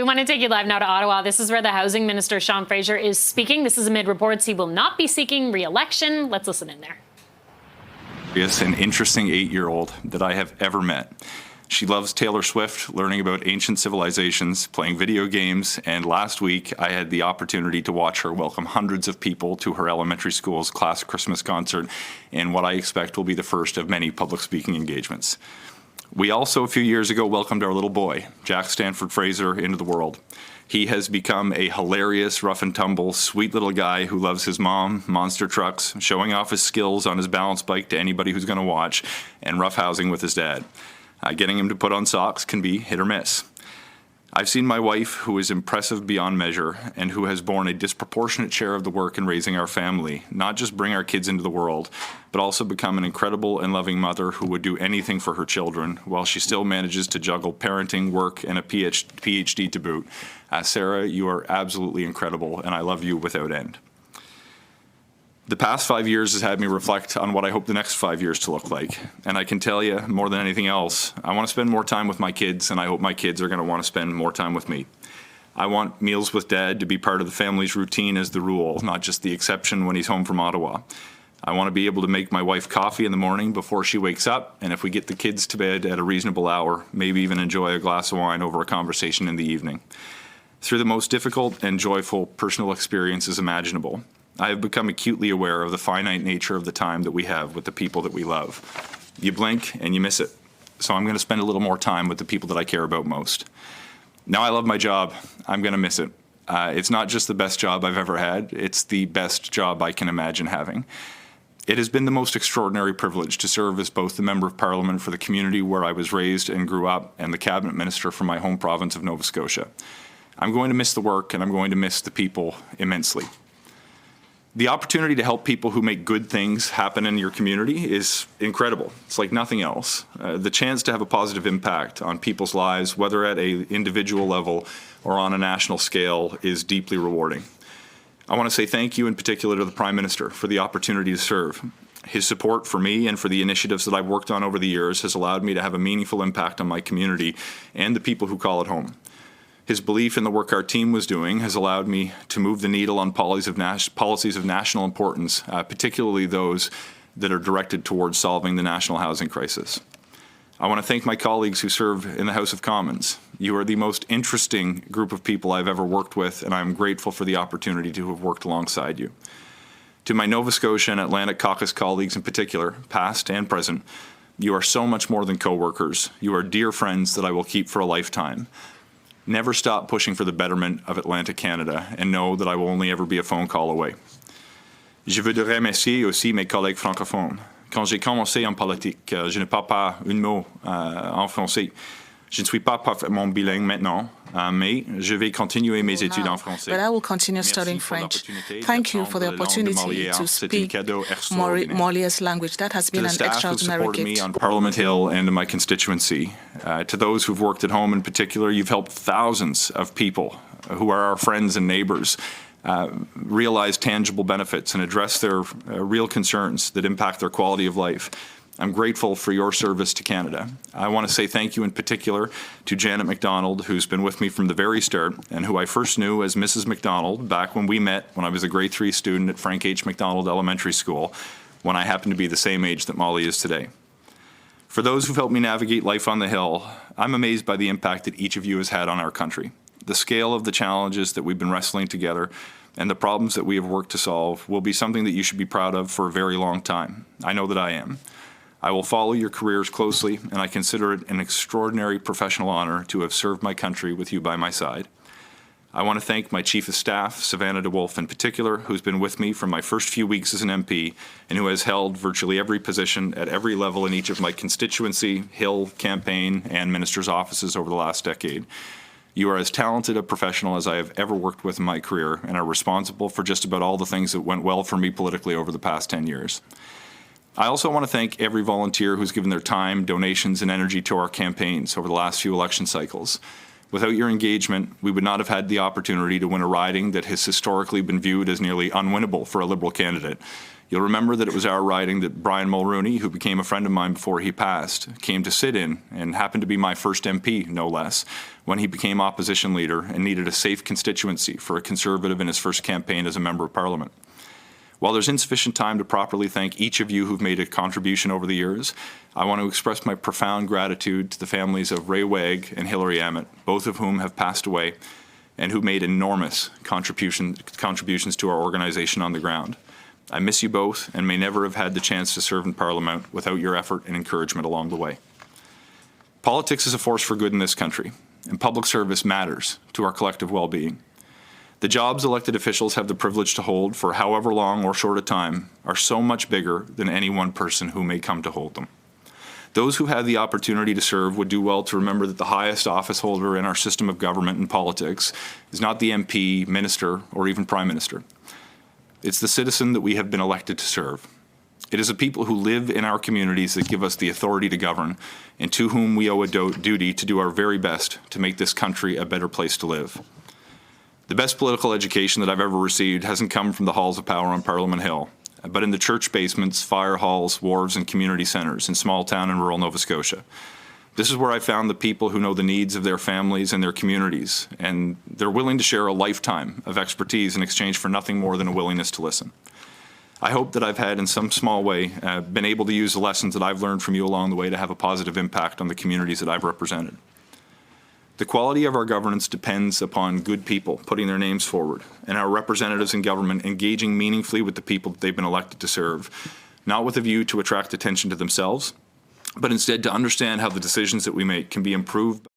We want to take you live now to Ottawa. This is where the Housing Minister Sean Fraser is speaking. This is amid reports he will not be seeking re-election. Let's listen in there. Is an interesting 8-year-old that I have ever met. She loves Taylor Swift, learning about ancient civilizations, playing video games, and last week I had the opportunity to watch her welcome hundreds of people to her elementary school's class Christmas concert in what I expect will be the first of many public speaking engagements. We also, a few years ago, welcomed our little boy, Jack Stanford Fraser, into the world. He has become a hilarious, rough and tumble, sweet little guy who loves his mom, monster trucks, showing off his skills on his balance bike to anybody who's going to watch, and roughhousing with his dad. Getting him to put on socks can be hit or miss. I've seen my wife, who is impressive beyond measure and who has borne a disproportionate share of the work in raising our family, not just bring our kids into the world, but also become an incredible and loving mother who would do anything for her children while she still manages to juggle parenting, work, and a PhD to boot. Sarah, you are absolutely incredible, and I love you without end. The past 5 years has had me reflect on what I hope the next 5 years to look like. And I can tell you, more than anything else, I want to spend more time with my kids, and I hope my kids are going to want to spend more time with me. I want meals with Dad to be part of the family's routine as the rule, not just the exception when he's home from Ottawa. I want to be able to make my wife coffee in the morning before she wakes up, and if we get the kids to bed at a reasonable hour, maybe even enjoy a glass of wine over a conversation in the evening. Through the most difficult and joyful personal experiences imaginable, I have become acutely aware of the finite nature of the time that we have with the people that we love. You blink and you miss it. So I'm going to spend a little more time with the people that I care about most. Now I love my job. I'm going to miss it. It's not just the best job I've ever had. It's the best job I can imagine having. It has been the most extraordinary privilege to serve as both the Member of Parliament for the community where I was raised and grew up and the Cabinet Minister for my home province of Nova Scotia. I'm going to miss the work and I'm going to miss the people immensely. The opportunity to help people who make good things happen in your community is incredible. It's like nothing else. The chance to have a positive impact on people's lives, whether at an individual level or on a national scale, is deeply rewarding. I want to say thank you in particular to the Prime Minister for the opportunity to serve. His support for me and for the initiatives that I've worked on over the years has allowed me to have a meaningful impact on my community and the people who call it home. His belief in the work our team was doing has allowed me to move the needle on policies of national importance, particularly those that are directed towards solving the national housing crisis. I want to thank my colleagues who serve in the House of Commons. You are the most interesting group of people I've ever worked with, and I'm grateful for the opportunity to have worked alongside you. To my Nova Scotia and Atlantic Caucus colleagues in particular, past and present, you are so much more than co-workers. You are dear friends that I will keep for a lifetime. Never stop pushing for the betterment of Atlantic Canada, and know that I will only ever be a phone call away. Je voudrais remercier aussi mes collègues francophones. Quand j'ai commencé en politique, je ne parle pas un mot en français. Je ne suis pas parfaitement bilingue maintenant, mais je vais continuer mes études en français. But I will continue studying French. Thank you for the opportunity to speak Molière's language. That has been an extraordinary gift. To the staff who supported me on Parliament Hill and in my constituency, to those who've worked at home in particular, you've helped thousands of people who are our friends and neighbours realize tangible benefits and address their real concerns that impact their quality of life. I'm grateful for your service to Canada. I want to say thank you in particular to Janet MacDonald, who's been with me from the very start and who I first knew as Mrs. MacDonald back when we met when I was a grade 3 student at Frank H. MacDonald Elementary School, when I happened to be the same age that Molly is today. For those who've helped me navigate life on the Hill, I'm amazed by the impact that each of you has had on our country. The scale of the challenges that we've been wrestling together and the problems that we have worked to solve will be something that you should be proud of for a very long time. I know that I am. I will follow your careers closely, and I consider it an extraordinary professional honor to have served my country with you by my side. I want to thank my Chief of Staff, Savannah DeWolf in particular, who's been with me from my first few weeks as an MP and who has held virtually every position at every level in each of my constituency, Hill, campaign, and minister's offices over the last decade. You are as talented a professional as I have ever worked with in my career and are responsible for just about all the things that went well for me politically over the past 10 years. I also want to thank every volunteer who's given their time, donations, and energy to our campaigns over the last few election cycles. Without your engagement, we would not have had the opportunity to win a riding that has historically been viewed as nearly unwinnable for a Liberal candidate. You'll remember that it was our riding that Brian Mulrooney, who became a friend of mine before he passed, came to sit in and happened to be my first MP, no less, when he became opposition leader and needed a safe constituency for a Conservative in his first campaign as a Member of Parliament. While there's insufficient time to properly thank each of you who've made a contribution over the years, I want to express my profound gratitude to the families of Ray Wagg and Hilary Ammett, both of whom have passed away and who made enormous contributions to our organization on the ground. I miss you both and may never have had the chance to serve in Parliament without your effort and encouragement along the way. Politics is a force for good in this country, and public service matters to our collective well-being. The jobs elected officials have the privilege to hold for however long or short a time are so much bigger than any one person who may come to hold them. Those who have the opportunity to serve would do well to remember that the highest office holder in our system of government and politics is not the MP, minister, or even prime minister. It's the citizen that we have been elected to serve. It is the people who live in our communities that give us the authority to govern and to whom we owe a duty to do our very best to make this country a better place to live. The best political education that I've ever received hasn't come from the halls of power on Parliament Hill, but in the church basements, fire halls, wharves, and community centres in small town and rural Nova Scotia. This is where I found the people who know the needs of their families and their communities, and they're willing to share a lifetime of expertise in exchange for nothing more than a willingness to listen. I hope that I've had, in some small way, been able to use the lessons that I've learned from you along the way to have a positive impact on the communities that I've represented. The quality of our governance depends upon good people putting their names forward and our representatives in government engaging meaningfully with the people that they've been elected to serve, not with a view to attract attention to themselves, but instead to understand how the decisions that we make can be improved